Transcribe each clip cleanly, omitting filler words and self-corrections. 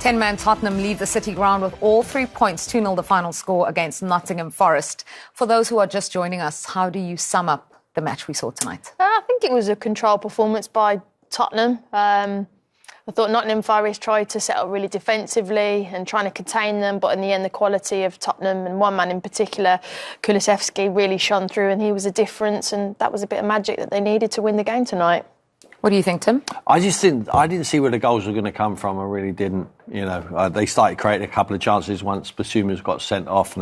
10-man Tottenham leave the City ground with all 3 points, 2-0 the final score against Nottingham Forest. For those who are just joining us, how do you sum up the match we saw tonight? I think it was a controlled performance by Tottenham. I thought Nottingham Forest tried to set up really defensively and trying to contain them, but in the end the quality of Tottenham and one man in particular, Kulusevski, really shone through, and he was a difference, and that was a bit of magic that they needed to win the game tonight. What do you think, Tim? I didn't see where the goals were going to come from. I really didn't. They started creating a couple of chances once Bissouma's got sent off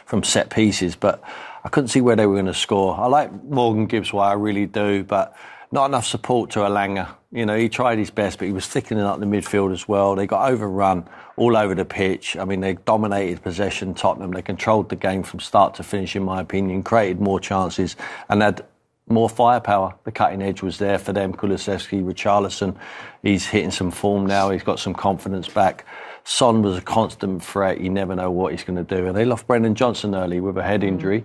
from set pieces, but I couldn't see where they were going to score. I like Morgan Gibbs-White, I really do, but not enough support to Elanga. He tried his best, but he was thickening up the midfield as well. They got overrun all over the pitch. I mean, they dominated possession, Tottenham. They controlled the game from start to finish, in my opinion, created more chances and had more firepower. The cutting edge was there for them. Kulusevski, Richarlison, he's hitting some form now. He's got some confidence back. Son was a constant threat. You never know what he's going to do. And they lost Brendan Johnson early with a head injury.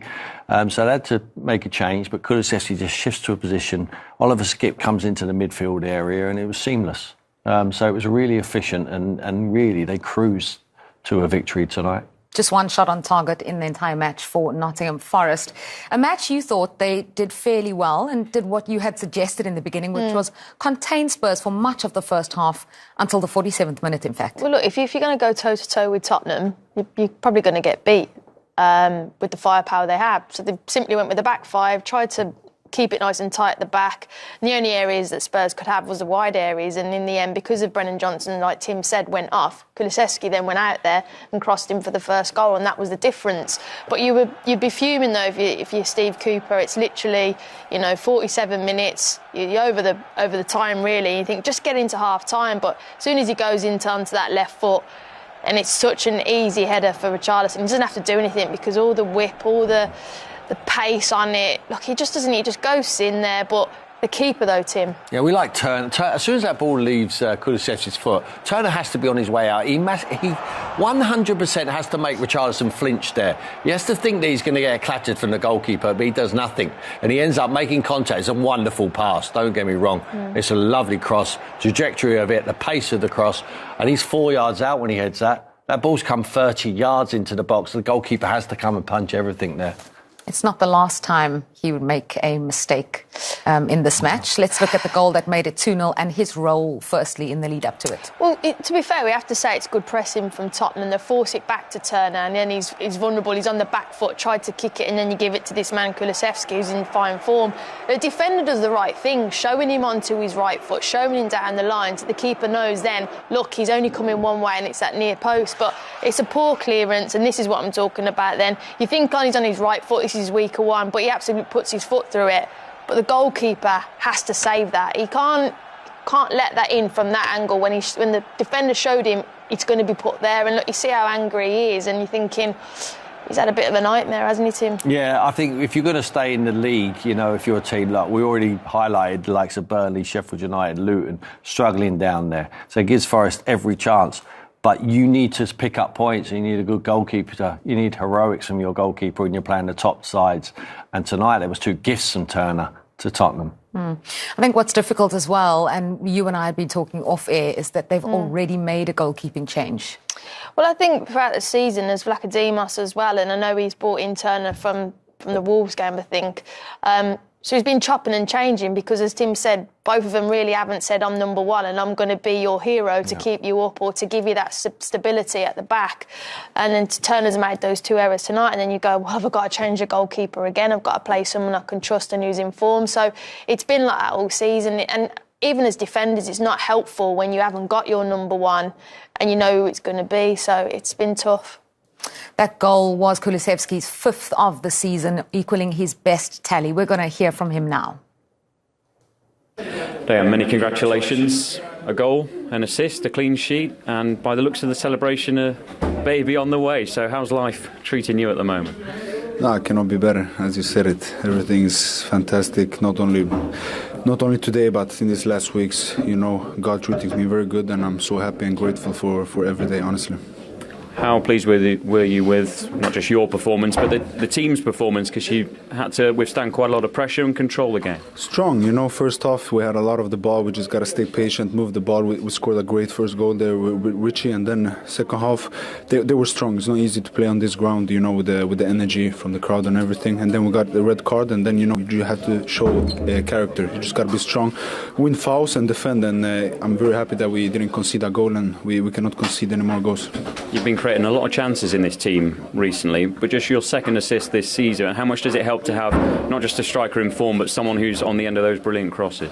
So they had to make a change. But Kulusevski just shifts to a position. Oliver Skipp comes into the midfield area and it was seamless. So it was really efficient and really they cruised to a victory tonight. Just one shot on target in the entire match for Nottingham Forest. A match you thought they did fairly well and did what you had suggested in the beginning, which was contain Spurs for much of the first half until the 47th minute, in fact. Well, look, if you're going to go toe-to-toe with Tottenham, you're probably going to get beat with the firepower they have. So they simply went with the back five, tried to keep it nice and tight at the back. And the only areas that Spurs could have was the wide areas, and in the end, because of Brennan Johnson, like Tim said, went off, Kulusevski then went out there and crossed him for the first goal, and that was the difference. But you'd be fuming though if you're Steve Cooper. It's literally 47 minutes. You're over the time really. You think just get into half time, but as soon as he goes onto that left foot, and it's such an easy header for Richarlison, he doesn't have to do anything because all the whip, all the pace on it. Look, he just goes in there. But the keeper, though, Tim. Yeah, we like Turner. As soon as that ball leaves Kulusevski's foot, Turner has to be on his way out. He 100% has to make Richarlison flinch there. He has to think that he's going to get clattered from the goalkeeper, but he does nothing. And he ends up making contact. It's a wonderful pass, don't get me wrong. It's a lovely cross. Trajectory of it, the pace of the cross. And he's 4 yards out when he heads that. That ball's come 30 yards into the box. The goalkeeper has to come and punch everything there. It's not the last time he would make a mistake in this match. Let's look at the goal that made it 2-0 and his role, firstly, in the lead up to it. Well, to be fair, we have to say it's good pressing from Tottenham. They force it back to Turner and then he's vulnerable. He's on the back foot, tried to kick it, and then you give it to this man, Kulusevski, who's in fine form. The defender does the right thing, showing him onto his right foot, showing him down the line, so the keeper knows then, look, he's only coming one way and it's that near post. But it's a poor clearance, and this is what I'm talking about then. You think he's on his right foot, this is weaker one, but he absolutely puts his foot through it. But the goalkeeper has to save that. He can't let that in from that angle when the defender showed him it's going to be put there. And look, you see how angry he is, and you're thinking he's had a bit of a nightmare, hasn't he, Tim? Yeah, I think if you're going to stay in the league, if you're a team like we already highlighted, the likes of Burnley, Sheffield United, Luton, struggling down there. So it gives Forest every chance. But you need to pick up points. You need a good goalkeeper. You need heroics from your goalkeeper when you're playing the top sides. And tonight there was two gifts from Turner to Tottenham. I think what's difficult as well, and you and I had been talking off air, is that they've already made a goalkeeping change. Well, I think throughout the season there's Vlachodimos as well, and I know he's brought in Turner from the Wolves game, I think. So he's been chopping and changing because, as Tim said, both of them really haven't said, I'm number one and I'm going to be your hero to keep you up or to give you that stability at the back. And then Turner's made those two errors tonight, and then you go, well, I've got to change the goalkeeper again. I've got to play someone I can trust and who's in form. So it's been like that all season. And even as defenders, it's not helpful when you haven't got your number one and you know who it's going to be. So it's been tough. That goal was Kulusevski's 5th of the season, equalling his best tally. We're going to hear from him now. Dejan, many congratulations. A goal, an assist, a clean sheet, and by the looks of the celebration, a baby on the way. So how's life treating you at the moment? No, it cannot be better. As you said it, everything is fantastic. Not only today, but in these last weeks. God treating me very good, and I'm so happy and grateful for every day, honestly. How pleased were you with not just your performance, but the team's performance? Because you had to withstand quite a lot of pressure and control the game. Strong, you know. First off, we had a lot of the ball. We just got to stay patient, move the ball. We scored a great first goal there with Richie, and then second half, they were strong. It's not easy to play on this ground, you know, with the energy from the crowd and everything. And then we got the red card, and then, you know, you have to show character. You just got to be strong, win fouls and defend. And I'm very happy that we didn't concede a goal, and we cannot concede any more goals. You've been creating a lot of chances in this team recently, but just your second assist this season, how much does it help to have not just a striker in form, but someone who's on the end of those brilliant crosses?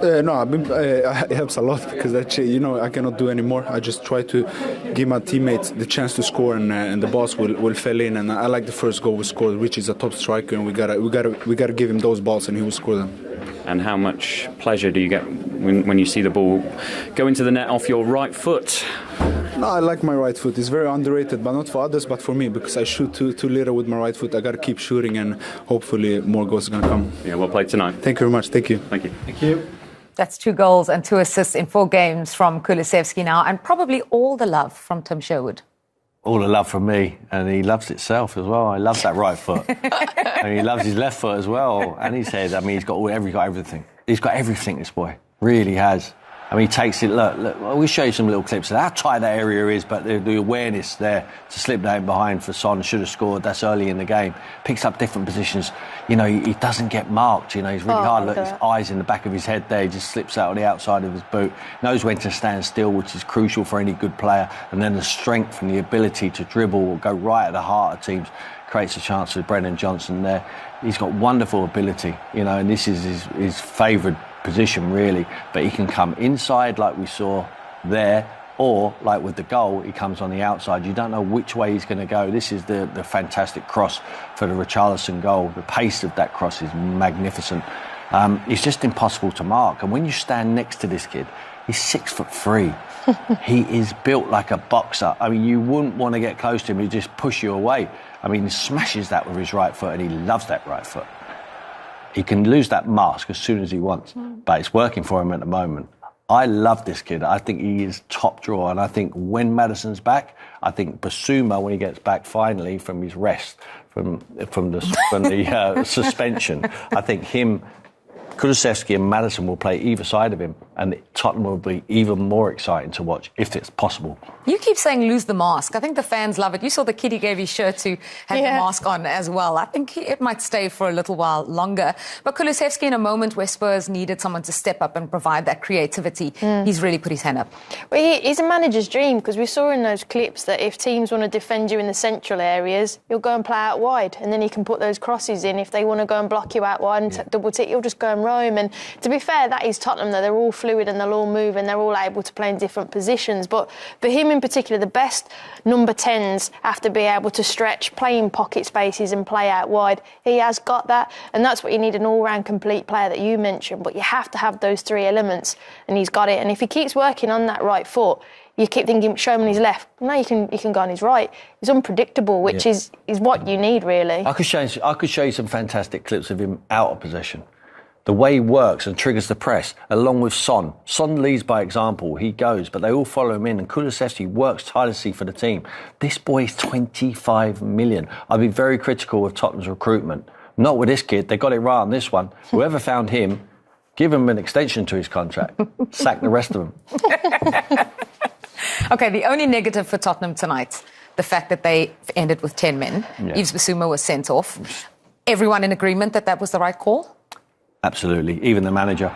No, it helps a lot, because actually, you know, I cannot do any more. I just try to give my teammates the chance to score, and the balls will fall in. And I like the first goal we scored. Rich is a top striker, and we gotta give him those balls, and he will score them. And how much pleasure do you get when you see the ball go into the net off your right foot? No, I like my right foot. It's very underrated, but not for others, but for me, because I shoot too little with my right foot. I got to keep shooting, and hopefully more goals are going to come. Yeah, well played tonight. Thank you very much. Thank you. Thank you. Thank you. That's 2 goals and 2 assists in 4 games from Kulusevski now, and probably all the love from Tim Sherwood. All the love from me, and he loves itself as well. I love that right foot. And he loves his left foot as well. And his head, I mean, he's got everything. He's got everything, this boy. Really has. I mean, he takes it, look, we'll show you some little clips of how tight that area is, but the awareness there to slip down behind for Son, should have scored, that's early in the game. Picks up different positions. You know, he doesn't get marked, you know, he's really hard. Look, his eyes in the back of his head there, he just slips out on the outside of his boot. Knows when to stand still, which is crucial for any good player. And then the strength and the ability to dribble or go right at the heart of teams creates a chance for Brennan Johnson there. He's got wonderful ability, you know, and this is his favoured position really, but he can come inside like we saw there, or like with the goal, he comes on the outside. You don't know which way he's going to go. This is the fantastic cross for the Richarlison goal. The pace of that cross is magnificent. It's just impossible to mark, and when you stand next to this kid, he's 6'3". He is built like a boxer. I mean, you wouldn't want to get close to him. He'd just push you away. I mean, he smashes that with his right foot, and he loves that right foot. He can lose that mask as soon as he wants, but it's working for him at the moment. I love this kid. I think he is top drawer, and I think when Maddison's back, I think Bissouma, when he gets back finally from his rest, from the suspension, I think him, Kulusevski and Maddison will play either side of him, and Tottenham will be even more exciting to watch if it's possible. You keep saying lose the mask. I think the fans love it. You saw the kid he gave his shirt to have the mask on as well. I think it might stay for a little while longer. But Kulusevski, in a moment where Spurs needed someone to step up and provide that creativity, he's really put his hand up. Well, he's a manager's dream, because we saw in those clips that if teams want to defend you in the central areas, you'll go and play out wide, and then he can put those crosses in. If they want to go and block you out wide and double tick, you'll just go and roam. And to be fair, that is Tottenham, though. They're all fluid and they'll all move and they're all able to play in different positions. But for him in particular, the best number 10s have to be able to stretch, play in pocket spaces and play out wide. He has got that, and that's what you need, an all-round complete player that you mentioned. But you have to have those 3 elements, and he's got it. And if he keeps working on that right foot, you keep thinking, show him on his left. No, you can go on his right. He's unpredictable, which is what you need, really. I could show you some fantastic clips of him out of possession. The way he works and triggers the press, along with Son. Son leads by example. He goes, but they all follow him in. And Kulusevski works tirelessly for the team. This boy is 25 million. I'd be very critical of Tottenham's recruitment. Not with this kid. They got it right on this one. Whoever found him, give him an extension to his contract. Sack the rest of them. OK, the only negative for Tottenham tonight, the fact that they ended with 10 men. Yves Bissouma was sent off. Everyone in agreement that was the right call? Absolutely, even the manager.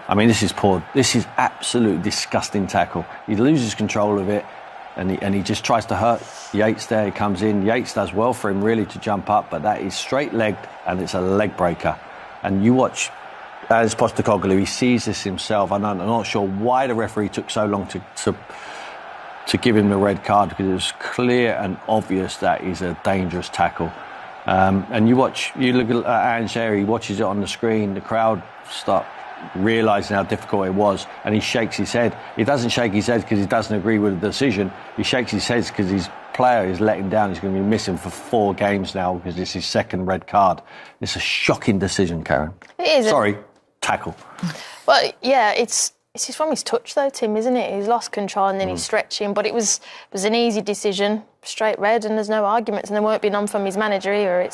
I mean, this is poor. This is absolute disgusting tackle. He loses control of it, and he just tries to hurt Yates there. He comes in. Yates does well for him, really, to jump up, but that is straight-legged, and it's a leg breaker. And you watch Alex Postecoglou, he sees this himself. I'm not sure why the referee took so long to give him the red card, because it was clear and obvious that is a dangerous tackle. And you look at Ange there, he watches it on the screen, the crowd start realising how difficult it was, and he shakes his head. He doesn't shake his head because he doesn't agree with the decision. He shakes his head because his player is let him down. He's going to be missing for 4 games now because it's his second red card. It's a shocking decision, Karen. It is. Sorry, tackle. Well, yeah, it's It's just from his touch though, Tim, isn't it? He's lost control and then he's stretching, but it was an easy decision, straight red, and there's no arguments, and there won't be none from his manager either.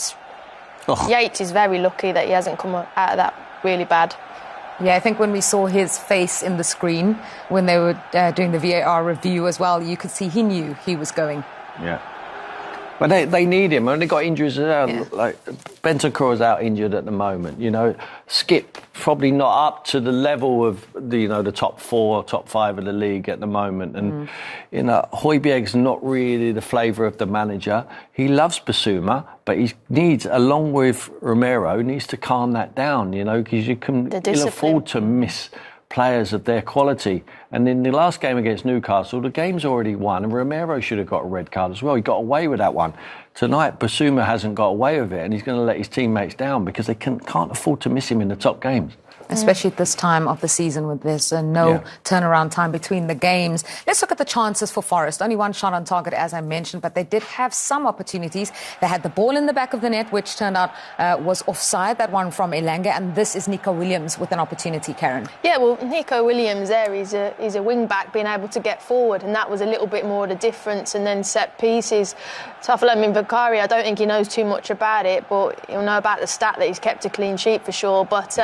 Yates is very lucky that he hasn't come out of that really bad. Yeah, I think when we saw his face in the screen when they were doing the VAR review as well, you could see he knew he was going. Yeah. But they need him, and they got injuries as well. Yeah. Like Bentancur's out injured at the moment. You know, Skip probably not up to the level of the top 4, top 5 of the league at the moment. And Højbjerg's not really the flavour of the manager. He loves Bissouma, but he needs, along with Romero, needs to calm that down. You know, because you'll afford to miss players of their quality. And in the last game against Newcastle, the game's already won, and Romero should have got a red card as well. He got away with that one. Tonight, Bissouma hasn't got away with it, and he's going to let his teammates down because they can't afford to miss him in the top games. Especially at this time of the season when there's no turnaround time between the games. Let's look at the chances for Forest. Only one shot on target, as I mentioned, but they did have some opportunities. They had the ball in the back of the net, which turned out was offside, that one from Elanga, and this is Nico Williams with an opportunity, Karen. Yeah, well, Nico Williams there, he's a wing-back being able to get forward, and that was a little bit more of the difference. And then set pieces. Tough luck. I mean, Bakari, I don't think he knows too much about it, but he'll know about the stat that he's kept a clean sheet for sure. But,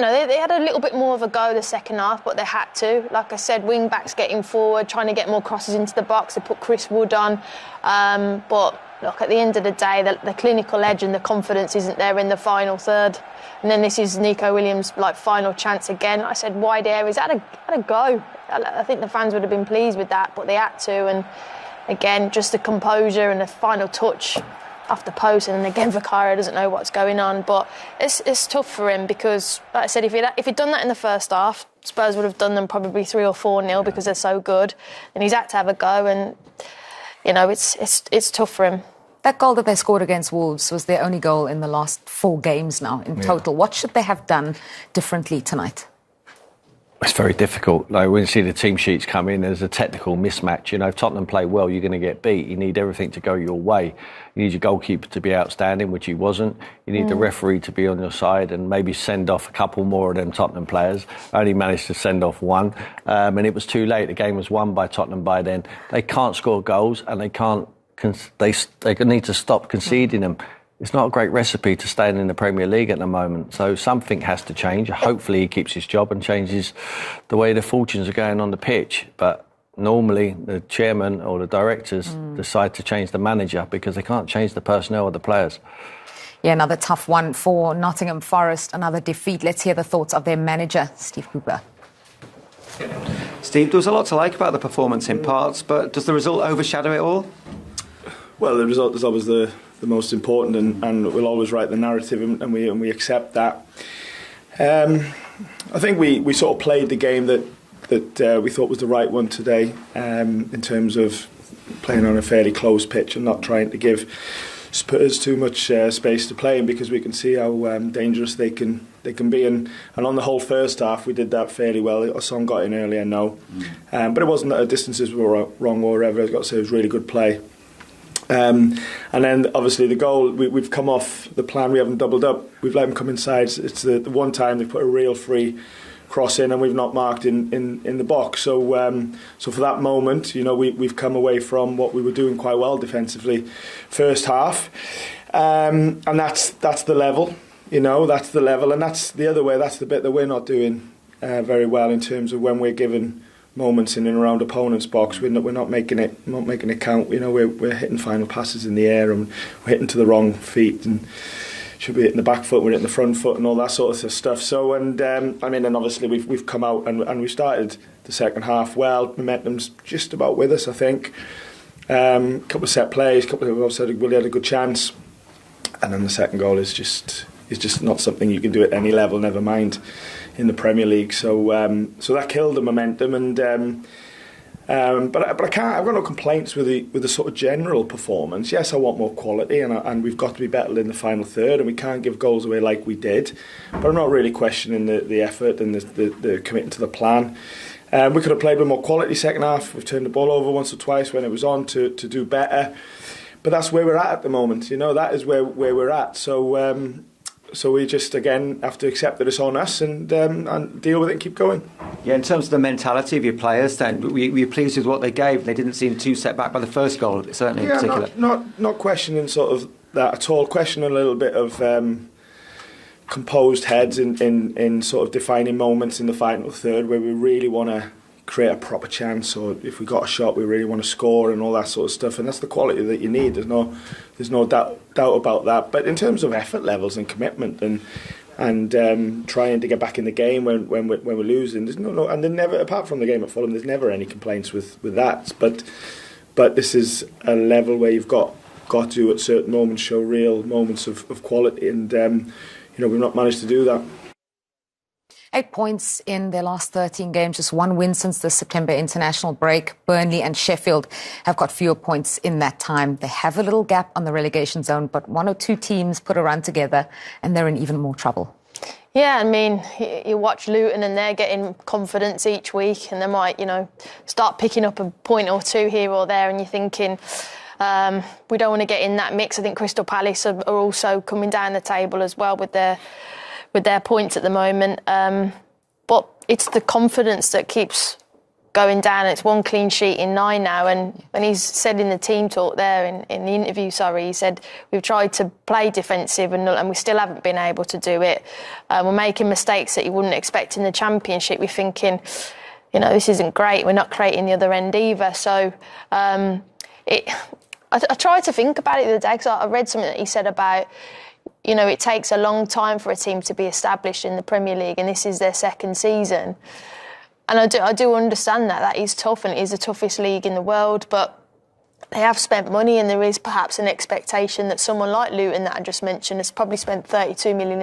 they had a little bit more of a go the second half, but they had to. Like I said, wing-backs getting forward, trying to get more crosses into the box. They put Chris Wood on. But, look, at the end of the day, the clinical edge and the confidence isn't there in the final third. And then this is Nico Williams' final chance again. I said wide areas, had a go. I think the fans would have been pleased with that, but they had to. And, again, just the composure and the final touch off the post, and then again Vicario doesn't know what's going on, but it's tough for him because, like I said, if he'd done that in the first half, Spurs would have done them probably 3 or 4-0 because they're so good, and he's had to have a go, and it's tough for him. That goal that they scored against Wolves was their only goal in the last 4 games now in total. What should they have done differently tonight? It's very difficult. Like when you see the team sheets come in, there's a technical mismatch. You know, if Tottenham play well, you're going to get beat. You need everything to go your way. You need your goalkeeper to be outstanding, which he wasn't. You need the referee to be on your side and maybe send off a couple more of them Tottenham players. Only managed to send off one, and it was too late. The game was won by Tottenham by then. They can't score goals, and they can't. They need to stop conceding them. It's not a great recipe to staying in the Premier League at the moment. So something has to change. Hopefully he keeps his job and changes the way the fortunes are going on the pitch. But normally the chairman or the directors decide to change the manager because they can't change the personnel or the players. Yeah, another tough one for Nottingham Forest, another defeat. Let's hear the thoughts of their manager, Steve Cooper. Steve, there was a lot to like about the performance in parts, but does the result overshadow it all? Well, the result is always the most important, and we'll always write the narrative, and we accept that. I think we sort of played the game that we thought was the right one today, in terms of playing on a fairly close pitch and not trying to give Spurs too much space to play in, because we can see how dangerous they can be. And on the whole first half, we did that fairly well. Son got in early, I know, but it wasn't that our distances were wrong or whatever. I've got to say it was really good play. And then obviously the goal, we've come off the plan. We haven't doubled up. We've let them come inside. It's the one time they put a real free cross in, and we've not marked in the box. So for that moment, we've come away from what we were doing quite well defensively first half, and that's the level. That's the level, and that's the other way. That's the bit that we're not doing very well in terms of when we're given moments in and around opponent's box. We're not making it count. We're hitting final passes in the air, and we're hitting to the wrong feet, and should be hitting the back foot, we're hitting the front foot, and all that sort of stuff. So, and obviously we've come out and we started the second half well. Momentum's just about with us, I think. Couple of set plays, Willie had a good chance, and then the second goal is just not something you can do at any level, never mind in the Premier League. So that killed the momentum, and but I can't. I've got no complaints with the sort of general performance. Yes, I want more quality, and we've got to be better in the final third, and we can't give goals away like we did. But I'm not really questioning the effort and the committing to the plan. We could have played with more quality second half. We've turned the ball over once or twice when it was on to do better. But that's where we're at the moment. That is where we're at. So we just, again, have to accept that it's on us and deal with it and keep going. Yeah, in terms of the mentality of your players, then were you pleased with what they gave? They didn't seem too set back by the first goal, certainly in particular. Not questioning sort of that at all. Questioning a little bit of composed heads in sort of defining moments in the final third where we really want to create a proper chance, or if we got a shot, we really want to score and all that sort of stuff. And that's the quality that you need. There's no doubt about that. But in terms of effort levels and commitment and trying to get back in the game when we're losing, there's no, and never, apart from the game at Fulham, there's never any complaints with that. But this is a level where you've got to at certain moments show real moments of quality, and we've not managed to do that. 8 points in their last 13 games, just one win since the September international break. Burnley and Sheffield have got fewer points in that time. They have a little gap on the relegation zone, but one or two teams put a run together and they're in even more trouble. Yeah, I mean, you watch Luton and they're getting confidence each week, and they might, start picking up a point or two here or there, and you're thinking, we don't want to get in that mix. I think Crystal Palace are also coming down the table as well with their points at the moment. But it's the confidence that keeps going down. It's one clean sheet in 9 now, and when he's said in the team talk there, in the interview, he said, we've tried to play defensive and we still haven't been able to do it. We're making mistakes that you wouldn't expect in the Championship. We're thinking, this isn't great. We're not creating the other end either. So I tried to think about it the other day, because I read something that he said about, it takes a long time for a team to be established in the Premier League, and this is their second season. And I do understand that. That is tough, and it is the toughest league in the world, but they have spent money, and there is perhaps an expectation that someone like Luton, that I just mentioned, has probably spent 32 million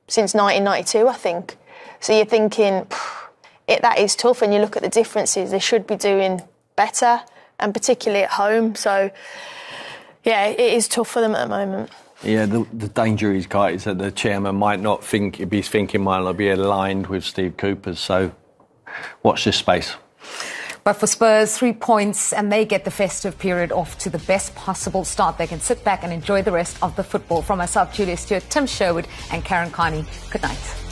since 1992, I think. So you're thinking, that is tough, and you look at the differences, they should be doing better, and particularly at home. So, yeah, it is tough for them at the moment. Yeah, the danger he's got is that the chairman might not think, if he's thinking might not be aligned with Steve Cooper's, so watch this space. But for Spurs, 3 points, and they get the festive period off to the best possible start. They can sit back and enjoy the rest of the football. From myself, Julia Stewart, Tim Sherwood and Karen Carney, good night.